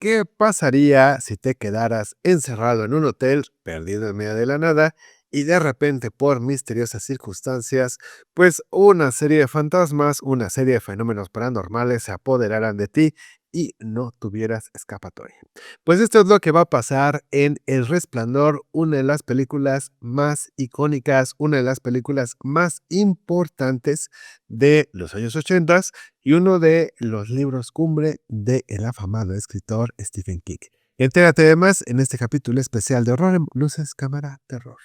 ¿Qué pasaría si te quedaras encerrado en un hotel, perdido en medio de la nada, y de repente, por misteriosas circunstancias, pues una serie de fantasmas, una serie de fenómenos paranormales se apoderaran de ti y no tuvieras escapatoria? Pues esto es lo que va a pasar en El Resplandor, una de las películas más icónicas, una de las películas más importantes de los años 80 y uno de los libros cumbre del afamado escritor Stephen King. Entérate además en este capítulo especial de Horror en Luces, Cámara, Terror.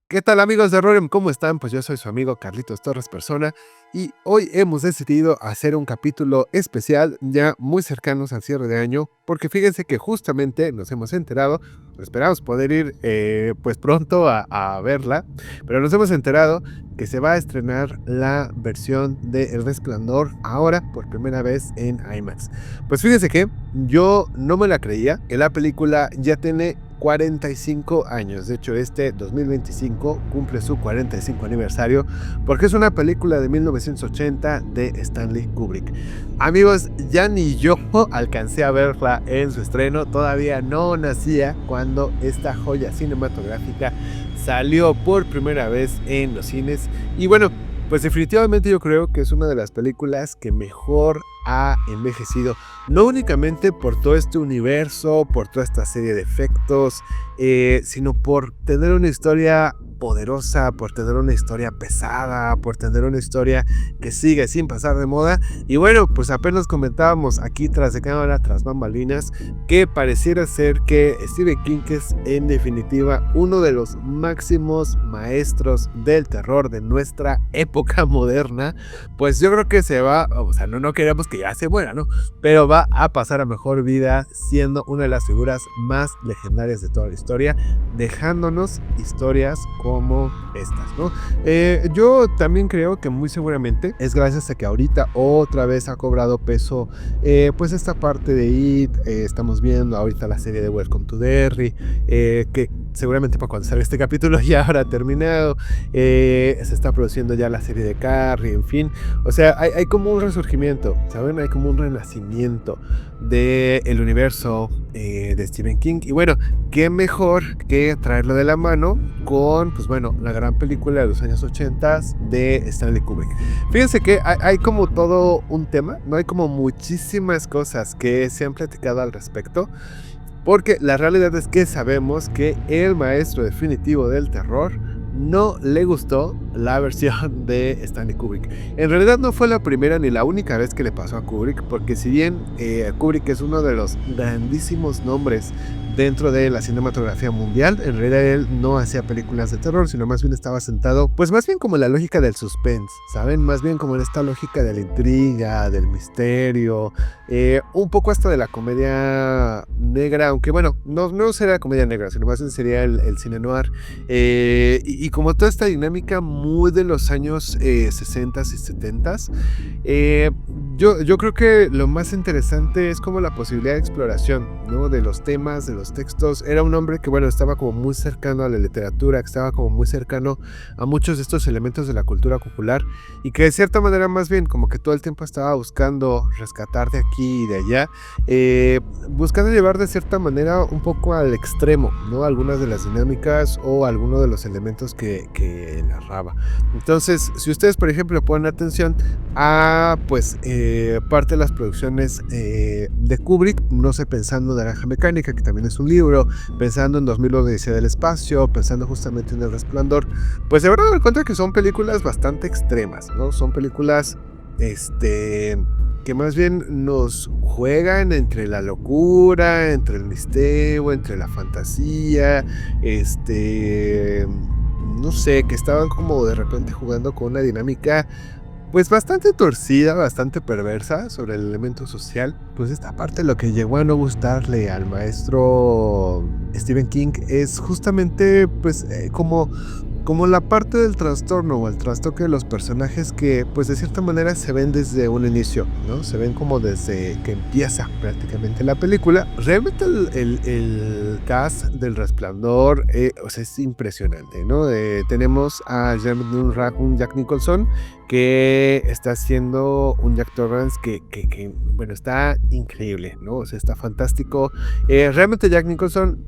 ¿Qué tal amigos de Horror? ¿Cómo están? Pues yo soy su amigo Carlitos Torres Persona y hoy hemos decidido hacer un capítulo especial ya muy cercanos al cierre de año, porque fíjense que justamente nos hemos enterado, esperamos poder ir pues pronto a verla, pero nos hemos enterado que se va a estrenar la versión de El Resplandor ahora por primera vez en IMAX. Pues fíjense que yo no me la creía, que la película ya tiene 45 años. De hecho, este 2025 cumple su 45 aniversario porque es una película de 1980 de Stanley Kubrick. Amigos, ya ni yo alcancé a verla en su estreno, todavía no nacía cuando esta joya cinematográfica salió por primera vez en los cines. Y bueno, pues definitivamente yo creo que es una de las películas que mejor ha envejecido, no únicamente por todo este universo, por toda esta serie de efectos, sino por tener una historia poderosa, por tener una historia pesada, por tener una historia que sigue sin pasar de moda. Y bueno, pues apenas comentábamos aquí tras de cámara, tras bambalinas, que pareciera ser que Stephen King es en definitiva uno de los máximos maestros del terror de nuestra época moderna. Pues yo creo que se va, o sea, no queremos que ya se muera, ¿no? Pero va a pasar a mejor vida siendo una de las figuras más legendarias de toda la historia, dejándonos historias como estas, ¿no? Yo también creo que muy seguramente es gracias a que ahorita otra vez ha cobrado peso pues esta parte de It. Estamos viendo ahorita la serie de Welcome to Derry, que seguramente para cuando salga este capítulo ya habrá terminado. Se está produciendo ya la serie de Carrie, en fin. O sea, hay como un resurgimiento, ¿saben? Hay como un renacimiento del universo de Stephen King. Y bueno, qué mejor que traerlo de la mano con, pues bueno, la gran película de los años 80 de Stanley Kubrick. Fíjense que hay como todo un tema, ¿no? Hay como muchísimas cosas que se han platicado al respecto. Porque la realidad es que sabemos que el maestro definitivo del terror no le gustó la versión de Stanley Kubrick. En realidad no fue la primera ni la única vez que le pasó a Kubrick, porque si bien Kubrick es uno de los grandísimos nombres dentro de la cinematografía mundial, en realidad él no hacía películas de terror, sino más bien estaba sentado, pues más bien como en la lógica del suspense, ¿saben? Más bien como en esta lógica de la intriga, del misterio, un poco hasta de la comedia negra, aunque bueno, no sería comedia negra, sino más bien sería el cine noir, y como toda esta dinámica muy de los años 60s y 70s. Yo creo que lo más interesante es como la posibilidad de exploración, ¿no? De los temas, de los textos. Era un hombre que, bueno, estaba como muy cercano a la literatura, que estaba como muy cercano a muchos de estos elementos de la cultura popular, y que de cierta manera más bien como que todo el tiempo estaba buscando rescatar de aquí y de allá, buscando llevar de cierta manera un poco al extremo, ¿no? Algunas de las dinámicas o algunos de los elementos que narraba. Entonces, si ustedes, por ejemplo, ponen atención a, pues, parte de las producciones de Kubrick, no sé, pensando en Naranja Mecánica, que también es un libro, pensando en 2001 Odisea del Espacio, pensando justamente en El Resplandor, pues de verdad me cuenta que son películas bastante extremas, ¿no? Son películas, que más bien nos juegan entre la locura, entre el misterio, entre la fantasía, no sé, que estaban como de repente jugando con una dinámica pues bastante torcida, bastante perversa sobre el elemento social. Pues esta parte lo que llegó a no gustarle al maestro Stephen King es justamente pues como la parte del trastorno o el trastoque de los personajes que pues de cierta manera se ven desde un inicio, ¿no? Se ven como desde que empieza prácticamente la película. Realmente el cast del Resplandor o sea, es impresionante, ¿no? Tenemos a Jack Nicholson, que está haciendo un Jack Torrance que bueno, está increíble, ¿no? O sea, está fantástico. Realmente Jack Nicholson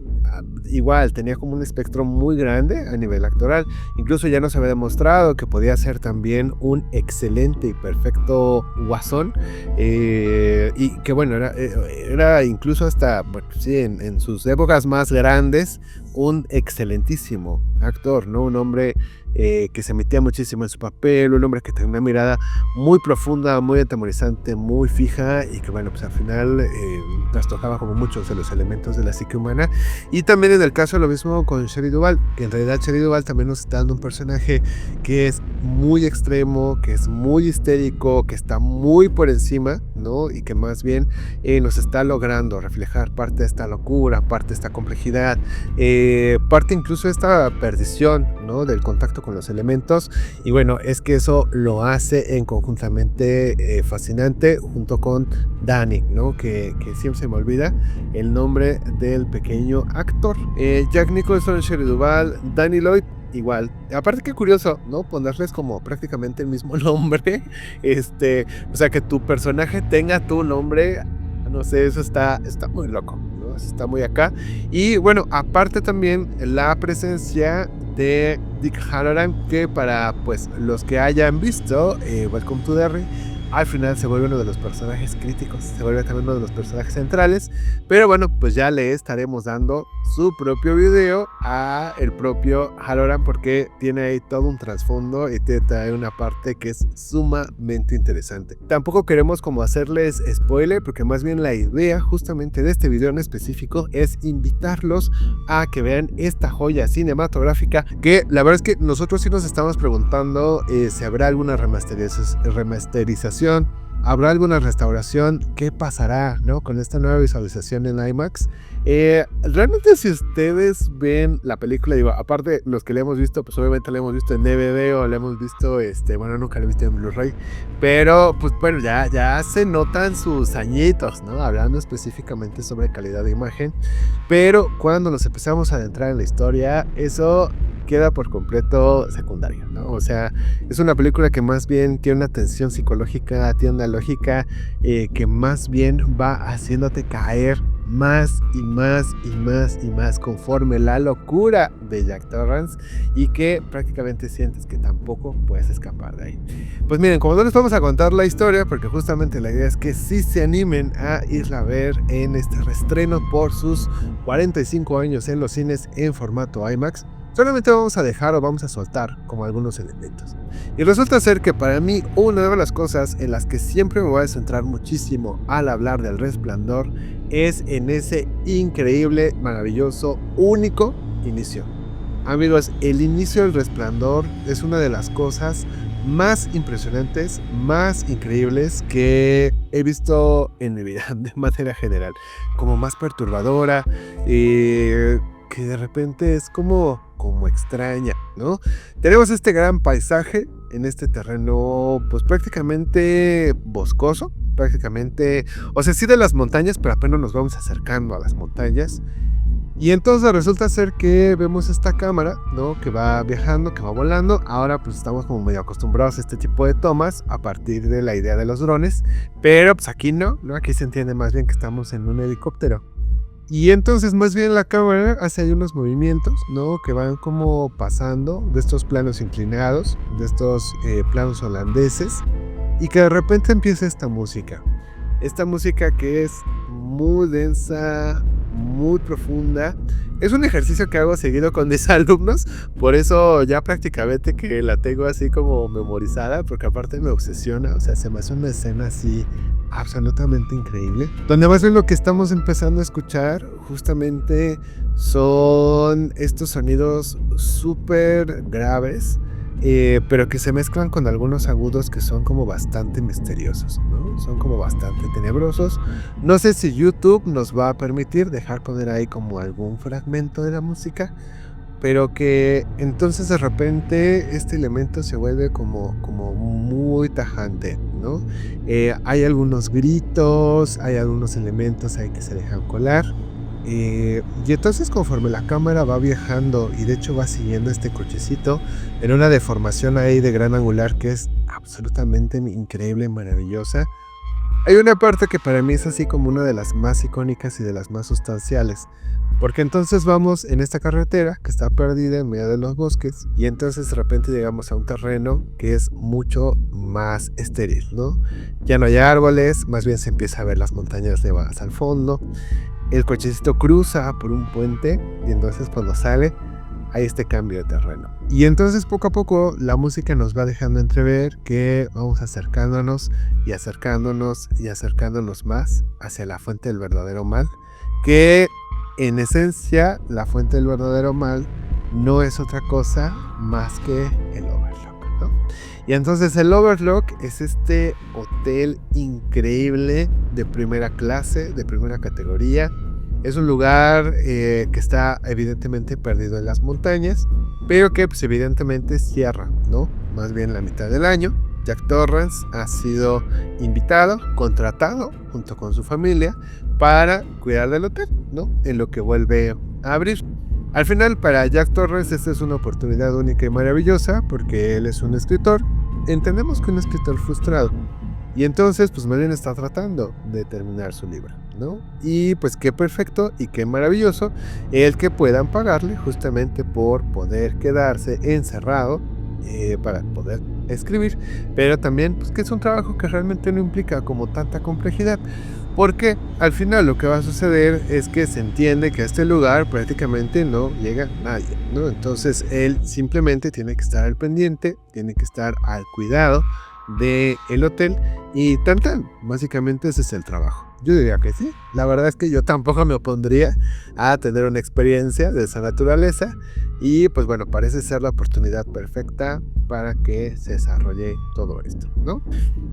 igual tenía como un espectro muy grande a nivel actoral. Incluso ya nos había demostrado que podía ser también un excelente y perfecto guasón. Y que bueno, era incluso hasta, bueno, sí, en sus épocas más grandes, un excelentísimo actor, ¿no? Un hombre que se metía muchísimo en su papel, un hombre que tenía una mirada muy profunda, muy atemorizante, muy fija y que bueno, pues al final trastocaba como muchos de los elementos de la psique humana. Y también en el caso lo mismo con Shelley Duvall, que en realidad Shelley Duvall también nos está dando un personaje que es muy extremo, que es muy histérico, que está muy por encima, ¿no? Y que más bien nos está logrando reflejar parte de esta locura, parte de esta complejidad, parte incluso de esta perdición, ¿no? Del contacto con los elementos. Y bueno, es que eso lo hace en conjuntamente fascinante junto con Danny, ¿no? Que siempre se me olvida el nombre del pequeño actor. Jack Nicholson, Shelley Duvall, Danny Lloyd, igual. Aparte, qué curioso, ¿no? Ponerles como prácticamente el mismo nombre. O sea, que tu personaje tenga tu nombre. No sé, eso está muy loco, ¿no? Está muy acá. Y bueno, aparte también la presencia de Dick Hallorann, que para pues los que hayan visto Welcome to Derry, al final se vuelve uno de los personajes críticos, se vuelve también uno de los personajes centrales. Pero bueno, pues ya le estaremos dando su propio video a el propio Hallorann, porque tiene ahí todo un trasfondo y tiene una parte que es sumamente interesante. Tampoco queremos como hacerles spoiler, porque más bien la idea justamente de este video en específico es invitarlos a que vean esta joya cinematográfica, que la verdad es que nosotros sí nos estamos preguntando si habrá alguna remasterización, habrá alguna restauración, qué pasará, ¿no? Con esta nueva visualización en IMAX. Realmente, si ustedes ven la película, digo, aparte los que le hemos visto, pues obviamente la hemos visto en DVD o la hemos visto, bueno, nunca la he visto en Blu-ray, pero pues bueno, ya se notan sus añitos, ¿no? Hablando específicamente sobre calidad de imagen, pero cuando nos empezamos a adentrar en la historia, eso queda por completo secundario, ¿no? O sea, es una película que más bien tiene una tensión psicológica, tiene una lógica que más bien va haciéndote caer más y más y más y más conforme la locura de Jack Torrance, y que prácticamente sientes que tampoco puedes escapar de ahí. Pues miren, como no les vamos a contar la historia, porque justamente la idea es que sí se animen a irla a ver en este reestreno por sus 45 años en los cines en formato IMAX. Solamente vamos a dejar o vamos a soltar como algunos elementos. Y resulta ser que para mí una de las cosas en las que siempre me voy a centrar muchísimo al hablar del Resplandor es en ese increíble, maravilloso, único inicio. Amigos, el inicio del Resplandor es una de las cosas más impresionantes, más increíbles que he visto en mi vida de manera general. Como más perturbadora, que de repente es como extraña, ¿no? Tenemos este gran paisaje en este terreno, pues prácticamente boscoso, prácticamente, o sea, sí de las montañas, pero apenas nos vamos acercando a las montañas. Y entonces resulta ser que vemos esta cámara, ¿no? Que va viajando, que va volando. Ahora pues estamos como medio acostumbrados a este tipo de tomas a partir de la idea de los drones, pero pues aquí no, aquí se entiende más bien que estamos en un helicóptero. Y entonces más bien la cámara hace ahí unos movimientos, ¿no? Que van como pasando de estos planos inclinados, de estos planos holandeses, y que de repente empieza esta música. Esta música que es muy densa, muy profunda. Es un ejercicio que hago seguido con mis alumnos, por eso ya prácticamente que la tengo así como memorizada, porque aparte me obsesiona, o sea, se me hace una escena así absolutamente increíble, donde más bien lo que estamos empezando a escuchar justamente son estos sonidos súper graves, pero que se mezclan con algunos agudos que son como bastante misteriosos, ¿no? Son como bastante tenebrosos. No sé si YouTube nos va a permitir dejar poner ahí como algún fragmento de la música, pero que entonces de repente este elemento se vuelve como muy tajante, ¿no? Hay algunos gritos, hay algunos elementos ahí que se dejan colar. Y entonces conforme la cámara va viajando y de hecho va siguiendo este cochecito en una deformación ahí de gran angular que es absolutamente increíble, maravillosa. Hay una parte que para mí es así como una de las más icónicas y de las más sustanciales, porque entonces vamos en esta carretera que está perdida en medio de los bosques y entonces de repente llegamos a un terreno que es mucho más estéril, ¿no? Ya no hay árboles, más bien se empieza a ver las montañas nevadas al fondo. El cochecito cruza por un puente y entonces cuando sale hay este cambio de terreno. Y entonces poco a poco la música nos va dejando entrever que vamos acercándonos y acercándonos y acercándonos más hacia la fuente del verdadero mal, que en esencia la fuente del verdadero mal no es otra cosa más que el Overlook, ¿no? Y entonces el Overlook es este hotel increíble de primera clase, de primera categoría. Es un lugar que está evidentemente perdido en las montañas, pero que pues evidentemente cierra, ¿no? Más bien la mitad del año. Jack Torrance ha sido invitado, contratado junto con su familia para cuidar del hotel, ¿no? En lo que vuelve a abrir. Al final, para Jack Torrance esta es una oportunidad única y maravillosa porque él es un escritor. Entendemos que un escritor frustrado. Y entonces, pues más bien está tratando de terminar su libro, ¿no? Y pues qué perfecto y qué maravilloso el que puedan pagarle justamente por poder quedarse encerrado para poder escribir, pero también pues que es un trabajo que realmente no implica como tanta complejidad, porque al final lo que va a suceder es que se entiende que a este lugar prácticamente no llega nadie, ¿no? Entonces él simplemente tiene que estar al pendiente, tiene que estar al cuidado del hotel y tan, básicamente ese es el trabajo. Yo diría que sí, la verdad es que yo tampoco me opondría a tener una experiencia de esa naturaleza y pues bueno, parece ser la oportunidad perfecta para que se desarrolle todo esto, ¿no?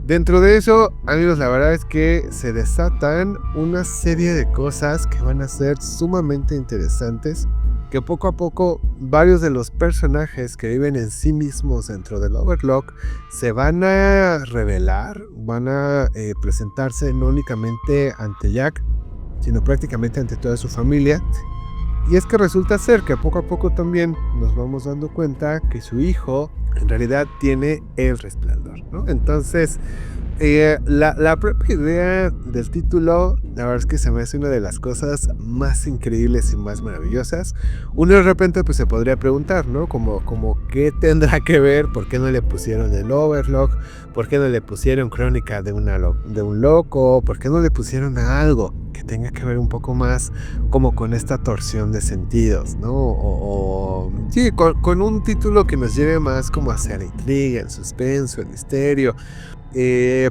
Dentro de eso, amigos, la verdad es que se desatan una serie de cosas que van a ser sumamente interesantes, que poco a poco varios de los personajes que viven en sí mismos dentro del Overlook se van a revelar, van a presentarse no únicamente ante Jack, sino prácticamente ante toda su familia. Y es que resulta ser que poco a poco también nos vamos dando cuenta que su hijo en realidad tiene el resplandor, ¿no? Entonces, la propia idea del título, la verdad es que se me hace una de las cosas más increíbles y más maravillosas. Uno de repente pues se podría preguntar, ¿no? Como ¿qué tendrá que ver? ¿Por qué no le pusieron el Overlook? ¿Por qué no le pusieron Crónica de un loco? ¿Por qué no le pusieron algo que tenga que ver un poco más como con esta torsión de sentidos, ¿no? Sí, con un título que nos lleve más como hacia la intriga, el suspenso, el misterio.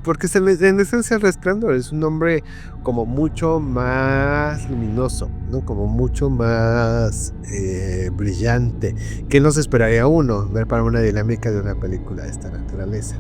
Porque en esencia el Resplandor es un nombre como mucho más luminoso, ¿no? Como mucho más brillante, que no se esperaría uno ver para una dinámica de una película de esta naturaleza.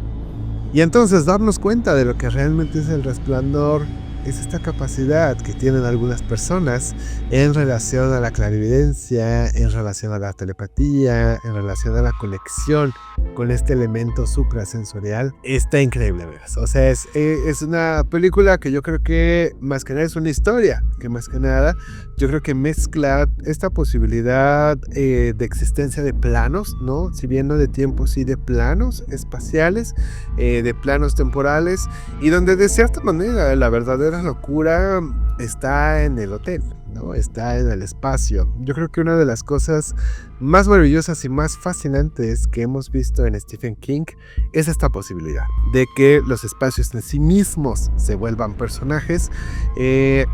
Y entonces darnos cuenta de lo que realmente es el Resplandor es esta capacidad que tienen algunas personas en relación a la clarividencia, en relación a la telepatía, en relación a la conexión con este elemento suprasensorial. Está increíble, ¿verdad? O sea, es una película que yo creo que más que nada es una historia, que más que nada yo creo que mezcla esta posibilidad de existencia de planos, ¿no? Si bien no de tiempo, sí de planos espaciales, de planos temporales, y donde de cierta manera la verdadera locura está en el hotel, ¿no? Está en el espacio. Yo creo que una de las cosas más maravillosas y más fascinantes que hemos visto en Stephen King es esta posibilidad de que los espacios en sí mismos se vuelvan personajes.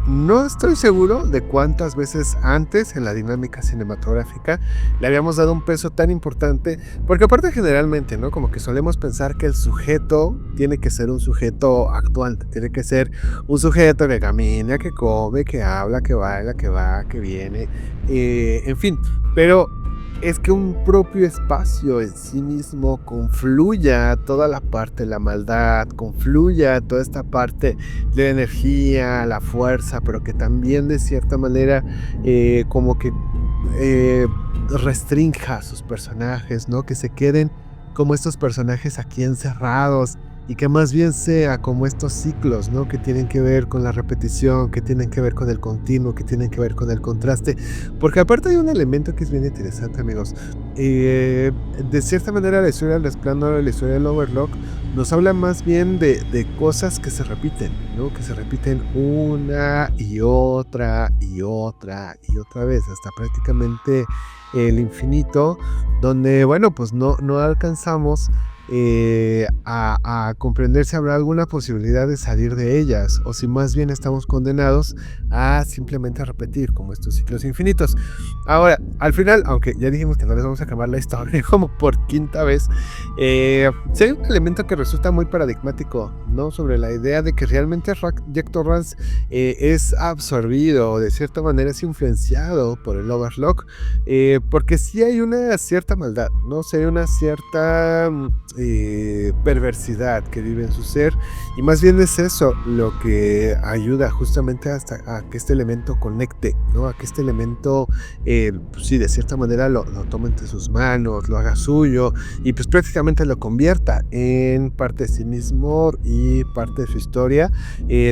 No estoy seguro de cuántas veces antes en la dinámica cinematográfica le habíamos dado un peso tan importante, porque aparte generalmente, ¿no? Como que solemos pensar que el sujeto tiene que ser un sujeto actuante, tiene que ser un sujeto que camina, que come, que habla, que baila, que va, que viene, en fin, pero es que un propio espacio en sí mismo confluya toda la parte de la maldad, confluya toda esta parte de la energía, la fuerza, pero que también de cierta manera como que eh, restrinja a sus personajes, ¿no? Que se queden como estos personajes aquí encerrados y que más bien sea como estos ciclos, ¿no? Que tienen que ver con la repetición, que tienen que ver con el continuo, que tienen que ver con el contraste. Porque aparte hay un elemento que es bien interesante, amigos. Eh, de cierta manera, la historia del Resplandor, la historia del Overlock, nos habla más bien de cosas que se repiten, ¿no? Que se repiten una y otra y otra y otra vez, hasta prácticamente el infinito, donde, bueno, pues no alcanzamos a comprender si habrá alguna posibilidad de salir de ellas o si más bien estamos condenados a simplemente repetir como estos ciclos infinitos. Ahora, al final, aunque ya dijimos que no les vamos a acabar la historia como por quinta vez, sí hay un elemento que resulta muy paradigmático, ¿no? Sobre la idea de que realmente Jack Torrance es absorbido o de cierta manera es influenciado por el Overlock, porque sí hay una cierta maldad, ¿no? Sí hay una cierta perversidad que vive en su ser, y más bien es eso lo que ayuda justamente hasta a que este elemento conecte, ¿no? A que este elemento pues sí, de cierta manera lo tome entre sus manos, lo haga suyo y pues prácticamente lo convierta en parte de sí mismo y parte de su historia,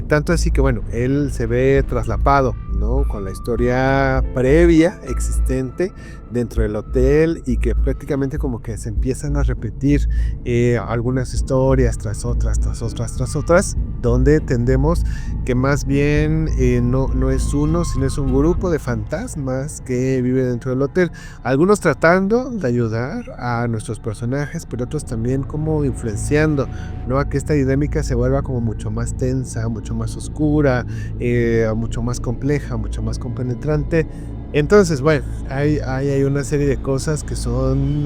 tanto así que bueno, él se ve traslapado, ¿no? Con la historia previa existente dentro del hotel y que prácticamente como que se empiezan a repetir algunas historias tras otras, tras otras, tras otras, donde entendemos que más bien no es uno, sino es un grupo de fantasmas que vive dentro del hotel, algunos tratando de ayudar a nuestros personajes, pero otros también como influenciando, ¿no? A que esta dinámica se vuelva como mucho más tensa, mucho más oscura, mucho más compleja, mucho más compenetrante. Entonces, bueno, hay una serie de cosas que son,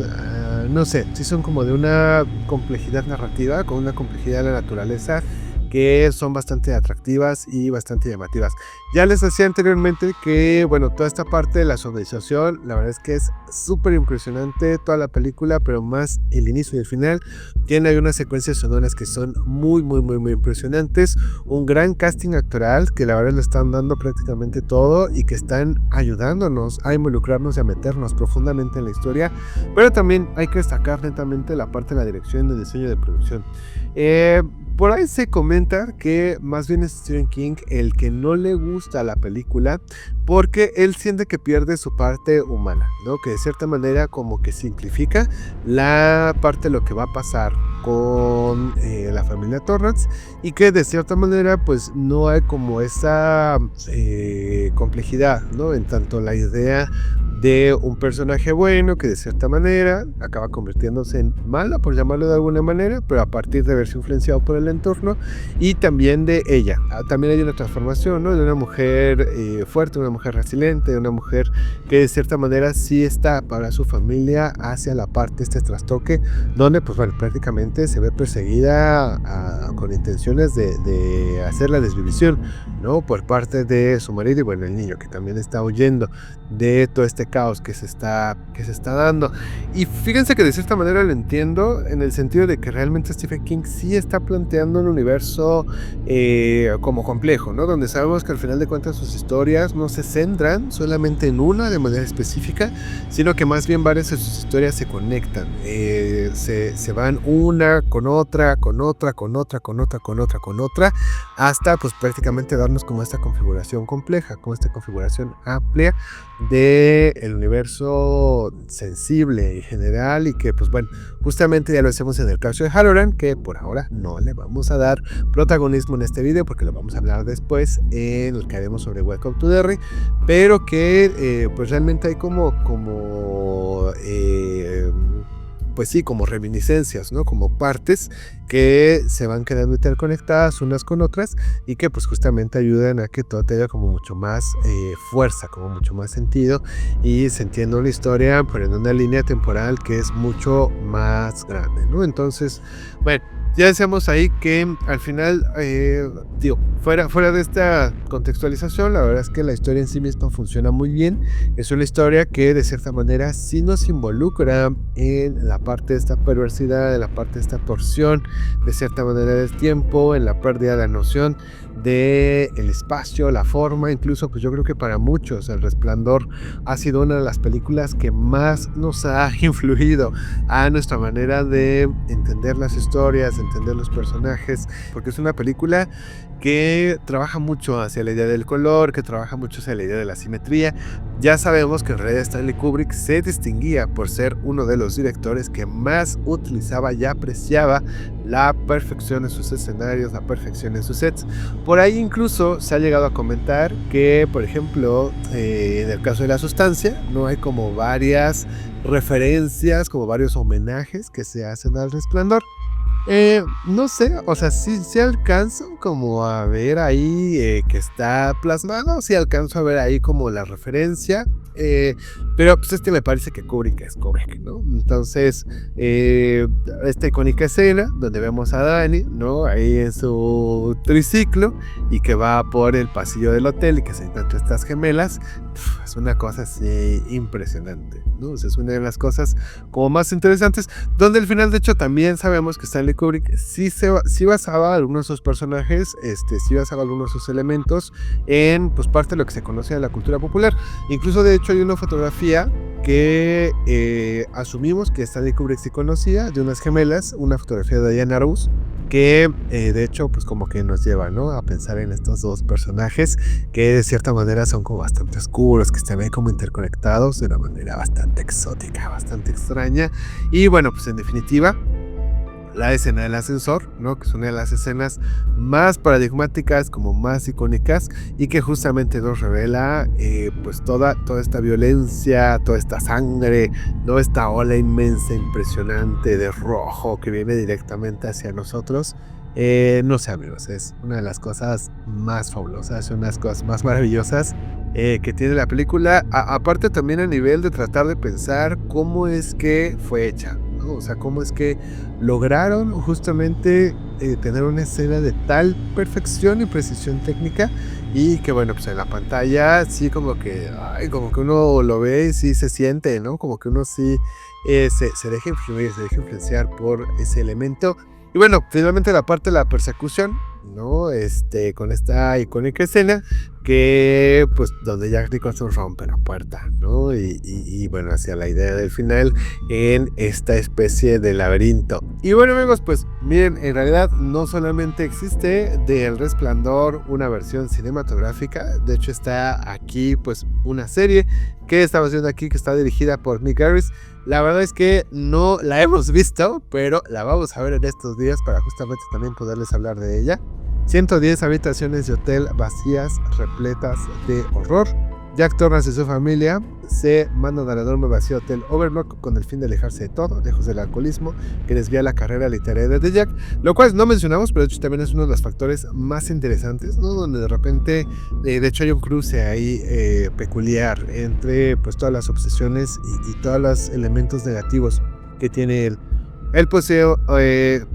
no sé, sí son como de una complejidad narrativa, con una complejidad de la naturaleza, que son bastante atractivas y bastante llamativas. Ya les decía anteriormente que, bueno, toda esta parte de la sonorización, la verdad es que es súper impresionante toda la película, pero más el inicio y el final. Tiene unas secuencias sonoras que son muy, muy, muy, muy impresionantes. Un gran casting actoral que la verdad le están dando prácticamente todo y que están ayudándonos a involucrarnos y a meternos profundamente en la historia. Pero también hay que destacar netamente la parte de la dirección y el diseño de producción. Por ahí se comenta que más bien es Stephen King el que no le gusta la película porque él siente que pierde su parte humana, ¿no? Que de cierta manera como que simplifica la parte de lo que va a pasar con la familia Torrance y que de cierta manera pues no hay como esa complejidad, ¿no? En tanto la idea de un personaje bueno que de cierta manera acaba convirtiéndose en malo, por llamarlo de alguna manera, pero a partir de verse influenciado por el entorno, y también de ella. También hay una transformación, ¿no? De una mujer fuerte, una mujer resiliente, de una mujer que de cierta manera sí está para su familia hacia la parte este trastoque, donde pues bueno, prácticamente se ve perseguida con intenciones de hacer la desvivisión, ¿no? Por parte de su marido y bueno, el niño que también está huyendo de todo este caos que se está dando. Y fíjense que de cierta manera lo entiendo en el sentido de que realmente Stephen King sí está planteando un universo como complejo, ¿no? Donde sabemos que al final de cuentas sus historias no se centran solamente en una de manera específica, sino que más bien varias de sus historias se conectan, se van una con otra, con otra, con otra, con otra, con otra, con otra, hasta pues prácticamente darnos como esta configuración compleja, como esta configuración amplia de el universo sensible y general, y que pues bueno, justamente ya lo hacemos en el caso de Halloran, que por ahora no le vamos a dar protagonismo en este video porque lo vamos a hablar después en el que haremos sobre Welcome to Derry, pero que pues realmente hay como pues sí, como reminiscencias, ¿no? Como partes que se van quedando interconectadas unas con otras y que pues justamente ayudan a que todo tenga como mucho más fuerza, como mucho más sentido, y se entiende la historia pero en una línea temporal que es mucho más grande, ¿no? Entonces, bueno, Ya decíamos ahí que al final, digo, fuera de esta contextualización, la verdad es que la historia en sí misma funciona muy bien. Es una historia que de cierta manera sí nos involucra en la parte de esta perversidad, en la parte de esta torsión, de cierta manera del tiempo, en la pérdida de la noción de el espacio, la forma. Incluso pues yo creo que para muchos El Resplandor ha sido una de las películas que más nos ha influido a nuestra manera de entender las historias, entender los personajes, porque es una película que trabaja mucho hacia la idea del color, que trabaja mucho hacia la idea de la simetría. Ya sabemos que en realidad Stanley Kubrick se distinguía por ser uno de los directores que más utilizaba y apreciaba la perfección en sus escenarios, la perfección en sus sets. Por ahí incluso se ha llegado a comentar que, por ejemplo, en el caso de La Sustancia, no hay como varias referencias, como varios homenajes que se hacen al Resplandor. No sé, o sea, sí alcanzo como a ver ahí que está plasmado, sí alcanzo a ver ahí como la referencia, pero pues me parece que Kubrick es Kubrick, ¿no? Entonces, esta icónica escena donde vemos a Danny, ¿no? Ahí en su triciclo y que va por el pasillo del hotel y que se encuentra estas gemelas, es una cosa así impresionante, ¿no? O sea, es una de las cosas como más interesantes, donde al final de hecho también sabemos que Stanley Kubrick sí basaba algunos de sus personajes, sí basaba algunos de sus elementos en pues parte de lo que se conoce de la cultura popular. Incluso de hecho hay una fotografía que asumimos que Stanley Kubrick sí conocía, de unas gemelas, una fotografía de Diana Ross, que de hecho pues como que nos lleva, ¿no?, a pensar en estos dos personajes que de cierta manera son como bastante oscuros, que están ahí como interconectados de una manera bastante exótica, bastante extraña. Y bueno, pues en definitiva, la escena del ascensor, ¿no?, que es una de las escenas más paradigmáticas, como más icónicas, y que justamente nos revela pues toda esta violencia, toda esta sangre, ¿no?, esta ola inmensa, impresionante de rojo que viene directamente hacia nosotros. No sé, amigos, es una de las cosas más fabulosas, una de las cosas más maravillosas que tiene la película, aparte también a nivel de tratar de pensar cómo es que fue hecha, ¿no? O sea, cómo es que lograron justamente tener una escena de tal perfección y precisión técnica, y que bueno, pues en la pantalla sí como que uno lo ve y sí se siente, ¿no? Como que uno sí se deja influir, se deja influenciar por ese elemento. Y bueno, finalmente la parte de la persecución, ¿no? Con esta icónica escena que, pues, donde Jack Nicholson rompe la puerta, ¿no? Y bueno, hacia la idea del final en esta especie de laberinto. Y bueno, amigos, pues, miren, en realidad no solamente existe de El Resplandor una versión cinematográfica, de hecho está aquí, pues, una serie que estamos viendo aquí, que está dirigida por Mick Garris. La verdad es que no la hemos visto, pero la vamos a ver en estos días para justamente también poderles hablar de ella. 110 habitaciones de hotel vacías, repletas de horror. Jack Torrance y su familia se mandan al enorme vacío hotel Overlook con el fin de alejarse de todo, lejos del alcoholismo que desvía la carrera literaria de Jack, lo cual no mencionamos, pero de hecho también es uno de los factores más interesantes, ¿no? Donde de repente, de hecho hay un cruce ahí peculiar entre pues todas las obsesiones y todos los elementos negativos que tiene él. Él posee,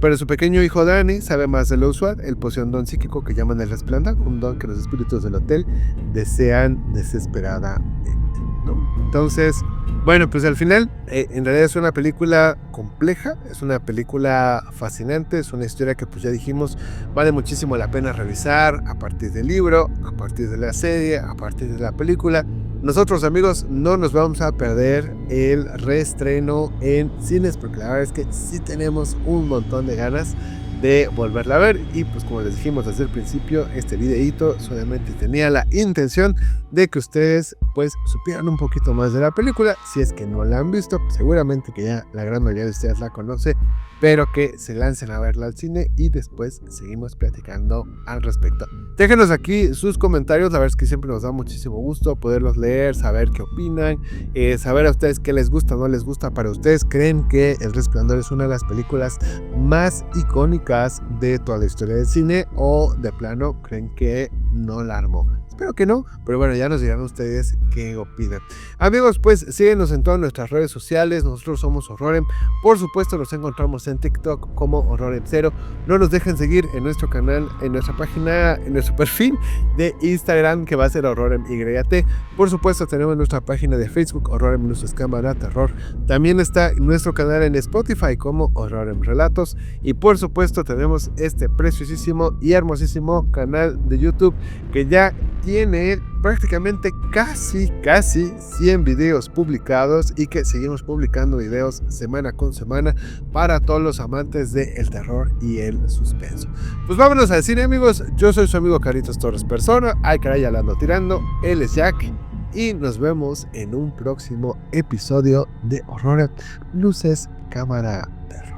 pero su pequeño hijo Danny sabe más de lo usual. Él posee un don psíquico que llaman el Resplandor, un don que los espíritus del hotel desean desesperadamente, ¿no? Entonces, bueno, pues al final, en realidad es una película compleja, es una película fascinante, es una historia que pues ya dijimos, vale muchísimo la pena revisar a partir del libro, a partir de la serie, a partir de la película. Nosotros, amigos, no nos vamos a perder el reestreno en cines, porque la verdad es que sí tenemos un montón de ganas de volverla a ver. Y pues como les dijimos desde el principio, este videíto solamente tenía la intención de que ustedes pues supieran un poquito más de la película. Si es que no la han visto, seguramente que ya la gran mayoría de ustedes la conoce, pero que se lancen a verla al cine y después seguimos platicando al respecto. Déjenos aquí sus comentarios, la verdad es que siempre nos da muchísimo gusto poderlos leer, saber qué opinan, saber a ustedes qué les gusta o no les gusta. Para ustedes, ¿creen que El Resplandor es una de las películas más icónicas de toda la historia del cine, o de plano creen que no la armó. Espero que no, pero bueno, ya nos dirán ustedes qué opinan. Amigos, pues síguenos en todas nuestras redes sociales. Nosotros somos Horrorem. Por supuesto, nos encontramos en TikTok como Horrorem0. No nos dejen seguir en nuestro canal, en nuestra página, en nuestro perfil de Instagram, que va a ser HorroremYT. Por supuesto, tenemos nuestra página de Facebook, Horrorem Luces Cámara Terror. También está nuestro canal en Spotify como Horrorem Relatos. Y por supuesto, tenemos este preciosísimo y hermosísimo canal de YouTube que ya tiene prácticamente casi 100 videos publicados y que seguimos publicando videos semana con semana para todos los amantes del terror y el suspenso. Pues vámonos al cine, amigos. Yo soy su amigo Carlitos Torres Persona. Ay, caray, ya la ando tirando. Él es Jack. Y nos vemos en un próximo episodio de Horror Luces Cámara Terror.